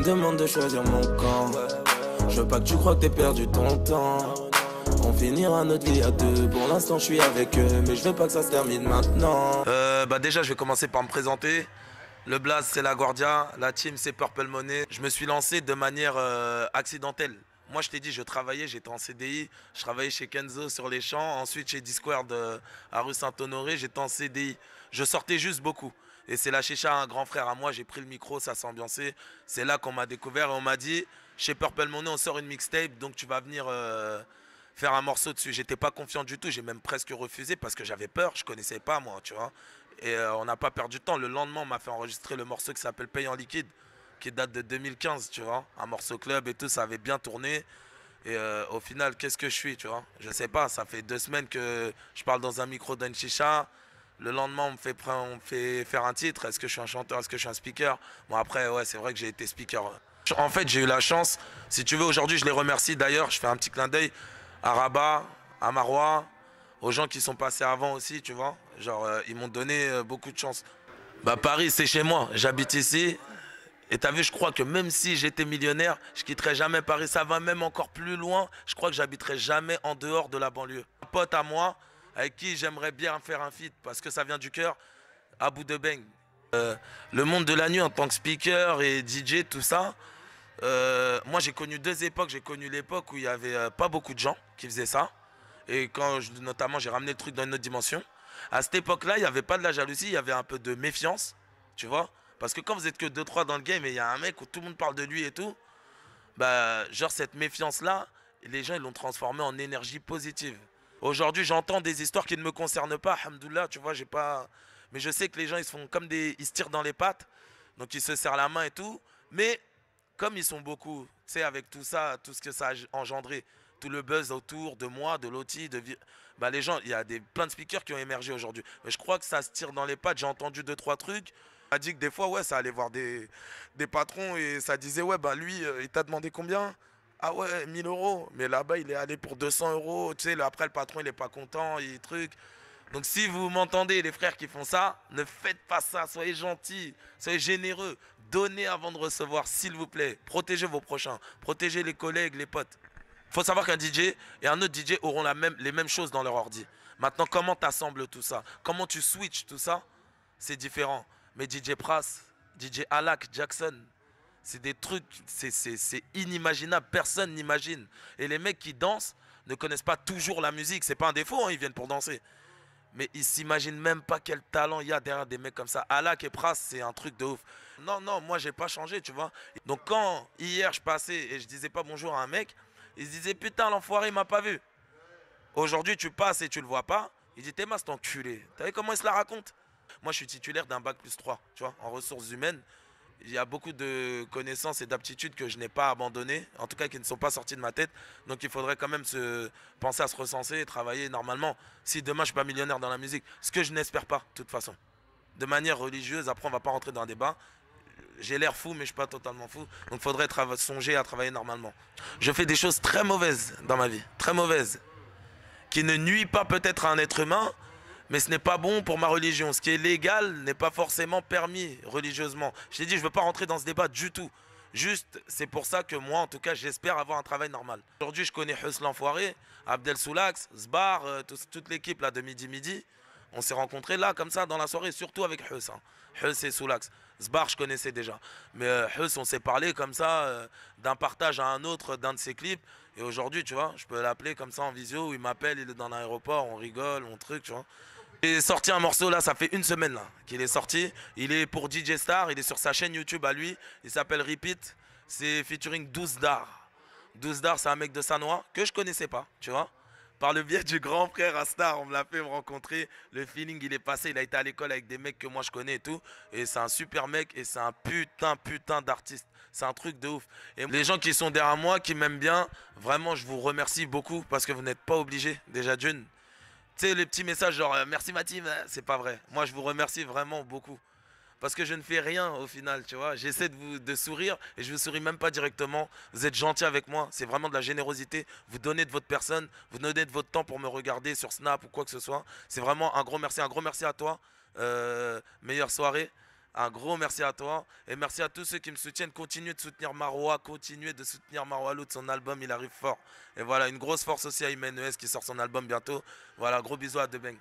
me demande de choisir mon camp. Je veux pas que tu crois que t'es perdu ton temps. On finira notre vie à deux. Pour l'instant je suis avec eux, mais je veux pas que ça se termine maintenant. Bah déjà je vais commencer par me présenter. Le blaze c'est la Guardia, la team c'est Purple Money. Je me suis lancé de manière accidentelle. Moi je t'ai dit, je travaillais, j'étais en CDI. Je travaillais chez Kenzo sur les champs. Ensuite chez Discord à rue Saint-Honoré, j'étais en CDI. Je sortais juste beaucoup. Et c'est la chicha, un grand frère à moi, j'ai pris le micro, ça s'est ambiancé. C'est là qu'on m'a découvert et on m'a dit, chez Purple Money on sort une mixtape, donc tu vas venir faire un morceau dessus. J'étais pas confiant du tout, j'ai même presque refusé parce que j'avais peur, je connaissais pas moi, tu vois. Et on n'a pas perdu de temps. Le lendemain, on m'a fait enregistrer le morceau qui s'appelle Paye en liquide, qui date de 2015, tu vois. Un morceau club et tout, ça avait bien tourné. Et au final, qu'est-ce que je suis, tu vois? Je sais pas, ça fait 2 semaines que je parle dans un micro d'une chicha. Le lendemain, on me fait faire un titre. Est-ce que je suis un chanteur? Est-ce que je suis un speaker? Bon, après, ouais, c'est vrai que j'ai été speaker. En fait, j'ai eu la chance. Si tu veux, aujourd'hui, je les remercie. D'ailleurs, je fais un petit clin d'œil à Rabat, à Marois, aux gens qui sont passés avant aussi, tu vois. Genre, ils m'ont donné beaucoup de chance. Bah, Paris, c'est chez moi. J'habite ici. Et t'as vu, je crois que même si j'étais millionnaire, je quitterais jamais Paris. Ça va même encore plus loin. Je crois que j'habiterai jamais en dehors de la banlieue. Un pote à moi, avec qui j'aimerais bien faire un feat, parce que ça vient du cœur, Abou Debeng. Le monde de la nuit en tant que speaker et DJ, tout ça, moi j'ai connu 2 époques. J'ai connu l'époque où il n'y avait pas beaucoup de gens qui faisaient ça. Et quand notamment j'ai ramené le truc dans une autre dimension. À cette époque-là, il n'y avait pas de la jalousie, il y avait un peu de méfiance, tu vois. Parce que quand vous êtes que 2-3 dans le game et il y a un mec où tout le monde parle de lui et tout, bah genre cette méfiance-là, les gens ils l'ont transformée en énergie positive. Aujourd'hui, j'entends des histoires qui ne me concernent pas, alhamdoulilah, tu vois, j'ai pas... Mais je sais que les gens, ils se font comme des... Ils se tirent dans les pattes, donc ils se serrent la main et tout. Mais comme ils sont beaucoup, tu sais, avec tout ça, tout ce que ça a engendré, tout le buzz autour de moi, de Loti, bah les gens, il y a plein de speakers qui ont émergé aujourd'hui. Mais je crois que ça se tire dans les pattes, j'ai entendu 2-3 trucs. On m'a dit que des fois, ouais, ça allait voir des patrons et ça disait, ouais, bah lui, il t'a demandé combien? Ah ouais, 1 000 euros. Mais là-bas, il est allé pour 200 euros. Tu sais, après, le patron, il est pas content, il truc. Donc si vous m'entendez, les frères qui font ça, ne faites pas ça. Soyez gentils, soyez généreux. Donnez avant de recevoir, s'il vous plaît. Protégez vos prochains. Protégez les collègues, les potes. Il faut savoir qu'un DJ et un autre DJ auront les mêmes choses dans leur ordi. Maintenant, comment tu assembles tout ça? Comment tu switches tout ça? C'est différent. Mais DJ Pras, DJ Alak, Jackson, c'est des trucs, c'est inimaginable, personne n'imagine. Et les mecs qui dansent ne connaissent pas toujours la musique, c'est pas un défaut, hein, ils viennent pour danser. Mais ils s'imaginent même pas quel talent il y a derrière des mecs comme ça. Alak et Pras, c'est un truc de ouf. Non, non, moi j'ai pas changé, tu vois. Donc quand hier je passais et je disais pas bonjour à un mec, il se disait putain l'enfoiré il m'a pas vu. Aujourd'hui tu passes et tu le vois pas, il dit t'es mas cet enculé. T'as vu comment il se la raconte? Moi je suis titulaire d'un bac+3, tu vois, en ressources humaines. Il y a beaucoup de connaissances et d'aptitudes que je n'ai pas abandonnées, en tout cas qui ne sont pas sorties de ma tête. Donc il faudrait quand même penser à se recenser et travailler normalement. Si demain je ne suis pas millionnaire dans la musique, ce que je n'espère pas de toute façon. De manière religieuse, après on ne va pas rentrer dans un débat. J'ai l'air fou mais je ne suis pas totalement fou. Donc il faudrait songer à travailler normalement. Je fais des choses très mauvaises dans ma vie, très mauvaises. Qui ne nuisent pas peut-être à un être humain, mais ce n'est pas bon pour ma religion. Ce qui est légal n'est pas forcément permis religieusement. Je t'ai dit, je ne veux pas rentrer dans ce débat du tout. Juste, c'est pour ça que moi, en tout cas, j'espère avoir un travail normal. Aujourd'hui, je connais Huss l'Enfoiré, Abdel Soulax, Sbar, toute l'équipe là de midi. On s'est rencontrés là, comme ça, dans la soirée, surtout avec Huss. Hein. Huss et Soulax. Sbar, je connaissais déjà. Mais Huss, on s'est parlé comme ça, d'un partage à un autre, d'un de ses clips. Et aujourd'hui, tu vois, je peux l'appeler comme ça en visio, où il m'appelle, il est dans l'aéroport, on rigole, on truc, tu vois. Il est sorti un morceau là, ça fait 1 semaine là qu'il est sorti. Il est pour DJ Star, il est sur sa chaîne YouTube à lui. Il s'appelle Repeat. C'est featuring 12 Dar. 12 Dar, c'est un mec de Sanois que je connaissais pas, tu vois. Par le biais du grand frère à Star, on me l'a fait me rencontrer. Le feeling, il est passé. Il a été à l'école avec des mecs que moi je connais et tout. Et c'est un super mec et c'est un putain d'artiste. C'est un truc de ouf. Et les gens qui sont derrière moi, qui m'aiment bien, vraiment, je vous remercie beaucoup parce que vous n'êtes pas obligés, déjà d'une. Tu sais, les petits messages genre merci ma team, c'est pas vrai. Moi, je vous remercie vraiment beaucoup. Parce que je ne fais rien au final, tu vois. J'essaie de sourire et je vous souris même pas directement. Vous êtes gentil avec moi, c'est vraiment de la générosité. Vous donnez de votre personne, vous donnez de votre temps pour me regarder sur Snap ou quoi que ce soit. C'est vraiment un gros merci à toi. Meilleure soirée. Un gros merci à toi et merci à tous ceux qui me soutiennent. Continuez de soutenir Marois, continuez de soutenir Marois Loud, son album il arrive fort. Et voilà, une grosse force aussi à Imenes qui sort son album bientôt. Voilà, gros bisous à Debeng.